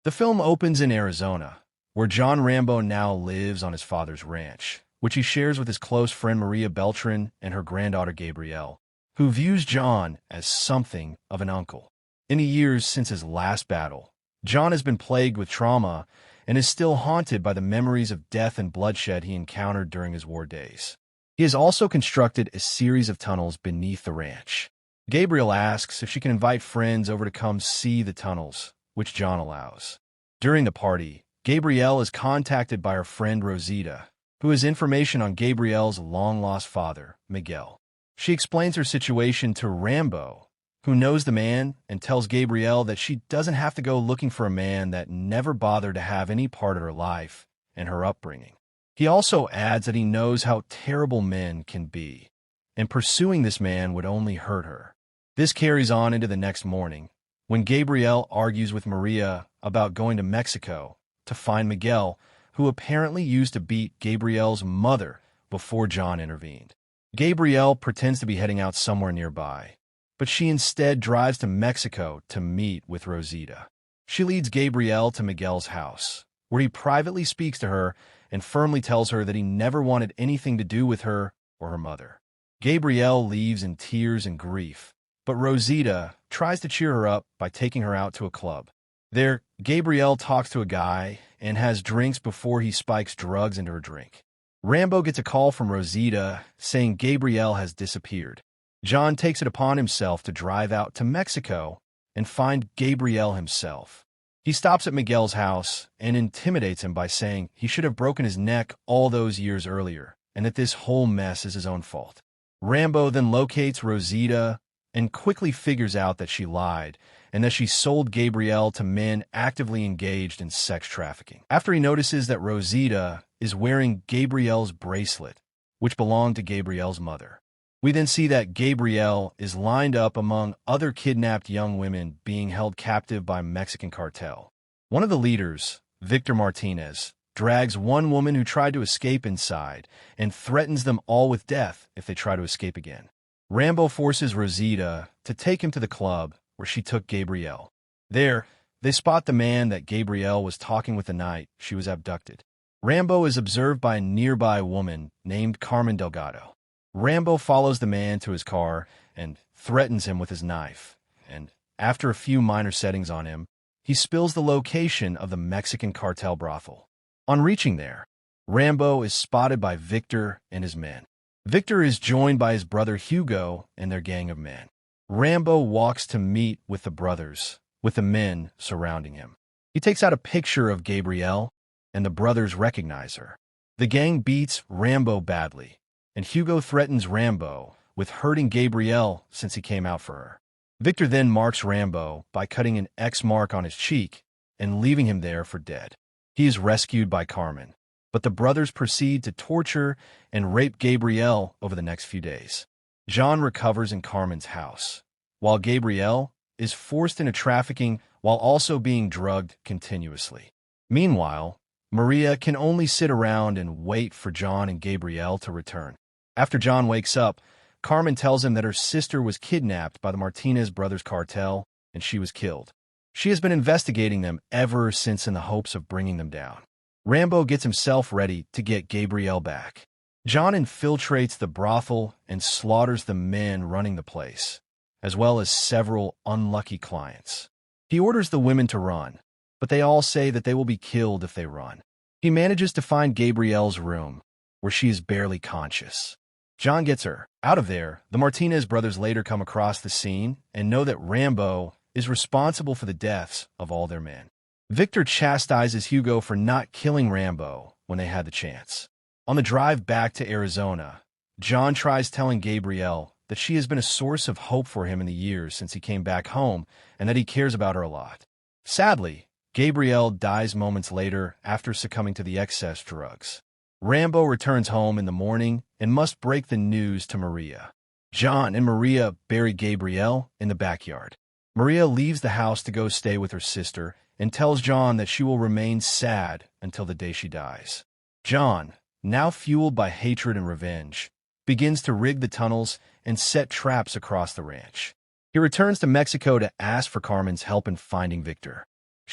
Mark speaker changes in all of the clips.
Speaker 1: The film opens in Arizona, where John Rambo now lives on his father's ranch, which he shares with his close friend Maria Beltran and her granddaughter Gabrielle, who views John as something of an uncle. In the years since his last battle, John has been plagued with trauma and is still haunted by the memories of death and bloodshed he encountered during his war days. He has also constructed a series of tunnels beneath the ranch. Gabrielle asks if she can invite friends over to come see the tunnels, which John allows. During the party, Gabrielle is contacted by her friend Rosita, who has information on Gabrielle's long-lost father, Miguel. She explains her situation to Rambo, who knows the man and tells Gabrielle that she doesn't have to go looking for a man that never bothered to have any part of her life and her upbringing. He also adds that he knows how terrible men can be, and pursuing this man would only hurt her. This carries on into the next morning, when Gabrielle argues with Maria about going to Mexico to find Miguel, who apparently used to beat Gabrielle's mother before John intervened. Gabrielle pretends to be heading out somewhere nearby, but she instead drives to Mexico to meet with Rosita. She leads Gabrielle to Miguel's house, where he privately speaks to her and firmly tells her that he never wanted anything to do with her or her mother. Gabrielle leaves in tears and grief, but Rosita tries to cheer her up by taking her out to a club. There, Gabrielle talks to a guy and has drinks before he spikes drugs into her drink. Rambo gets a call from Rosita saying Gabrielle has disappeared. John takes it upon himself to drive out to Mexico and find Gabrielle himself. He stops at Miguel's house and intimidates him by saying he should have broken his neck all those years earlier and that this whole mess is his own fault. Rambo then locates Rosita and quickly figures out that she lied and that she sold Gabrielle to men actively engaged in sex trafficking. After he notices that Rosita is wearing Gabrielle's bracelet, which belonged to Gabrielle's mother, we then see that Gabrielle is lined up among other kidnapped young women being held captive by Mexican cartel. One of the leaders, Victor Martinez, drags one woman who tried to escape inside and threatens them all with death if they try to escape again. Rambo forces Rosita to take him to the club where she took Gabrielle. There, they spot the man that Gabrielle was talking with the night she was abducted. Rambo is observed by a nearby woman named Carmen Delgado. Rambo follows the man to his car and threatens him with his knife, and after a few minor settings on him, he spills the location of the Mexican cartel brothel. On reaching there, Rambo is spotted by Victor and his men. Victor is joined by his brother Hugo and their gang of men. Rambo walks to meet with the brothers, with the men surrounding him. He takes out a picture of Gabrielle, and the brothers recognize her. The gang beats Rambo badly, and Hugo threatens Rambo with hurting Gabrielle since he came out for her. Victor then marks Rambo by cutting an X mark on his cheek and leaving him there for dead. He is rescued by Carmen, but the brothers proceed to torture and rape Gabrielle over the next few days. John recovers in Carmen's house, while Gabrielle is forced into trafficking while also being drugged continuously. Meanwhile, Maria can only sit around and wait for John and Gabrielle to return. After John wakes up, Carmen tells him that her sister was kidnapped by the Martinez brothers cartel and she was killed. She has been investigating them ever since in the hopes of bringing them down. Rambo gets himself ready to get Gabrielle back. John infiltrates the brothel and slaughters the men running the place, as well as several unlucky clients. He orders the women to run, but they all say that they will be killed if they run. He manages to find Gabrielle's room, where she is barely conscious. John gets her out of there. The Martinez brothers later come across the scene and know that Rambo is responsible for the deaths of all their men. Victor chastises Hugo for not killing Rambo when they had the chance. On the drive back to Arizona, John tries telling Gabrielle that she has been a source of hope for him in the years since he came back home and that he cares about her a lot. Sadly, Gabrielle dies moments later after succumbing to the excess drugs. Rambo returns home in the morning and must break the news to Maria. John and Maria bury Gabrielle in the backyard. Maria leaves the house to go stay with her sister and tells John that she will remain sad until the day she dies. John, now fueled by hatred and revenge, begins to rig the tunnels and set traps across the ranch. He returns to Mexico to ask for Carmen's help in finding Victor.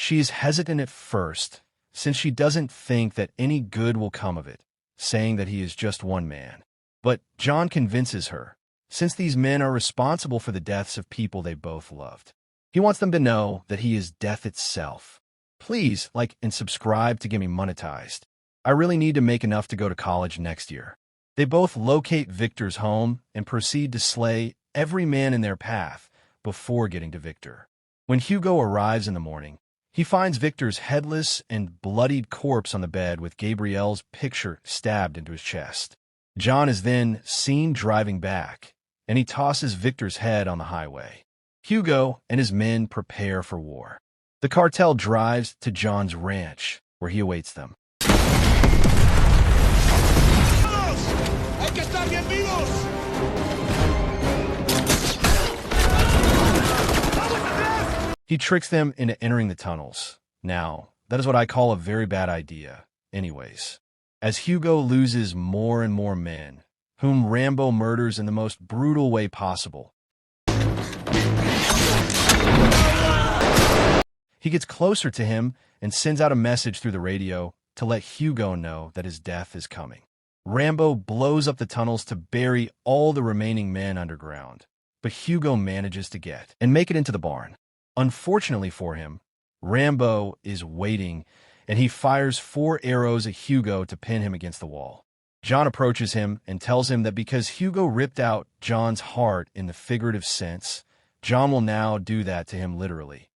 Speaker 1: She is hesitant at first, since she doesn't think that any good will come of it, saying that he is just one man. But John convinces her, since these men are responsible for the deaths of people they both loved. He wants them to know that he is death itself. Please like and subscribe to get me monetized. I really need to make enough to go to college next year. They both locate Victor's home and proceed to slay every man in their path before getting to Victor. When Hugo arrives in the morning, he finds Victor's headless and bloodied corpse on the bed with Gabrielle's picture stabbed into his chest. John is then seen driving back, and he tosses Victor's head on the highway. Hugo and his men prepare for war. The cartel drives to John's ranch, where he awaits them. He tricks them into entering the tunnels. Now, that is what I call a very bad idea, anyways. As Hugo loses more and more men, whom Rambo murders in the most brutal way possible, he gets closer to him and sends out a message through the radio to let Hugo know that his death is coming. Rambo blows up the tunnels to bury all the remaining men underground, but Hugo manages to get and make it into the barn. Unfortunately for him, Rambo is waiting, and he fires 4 arrows at Hugo to pin him against the wall. John approaches him and tells him that because Hugo ripped out John's heart in the figurative sense, John will now do that to him literally.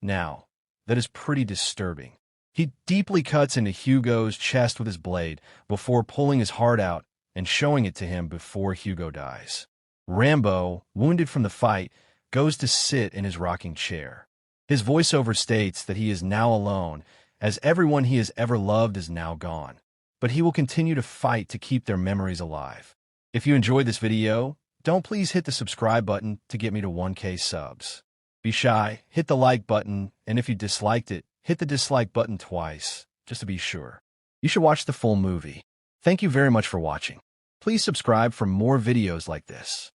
Speaker 1: Now, that is pretty disturbing. He deeply cuts into Hugo's chest with his blade before pulling his heart out and showing it to him before Hugo dies. Rambo, wounded from the fight, goes to sit in his rocking chair. His voiceover states that he is now alone, as everyone he has ever loved is now gone. But he will continue to fight to keep their memories alive. If you enjoyed this video, don't please hit the subscribe button to get me to 1K subs. Be shy, hit the like button, and if you disliked it, hit the dislike button twice, just to be sure. You should watch the full movie. Thank you very much for watching. Please subscribe for more videos like this.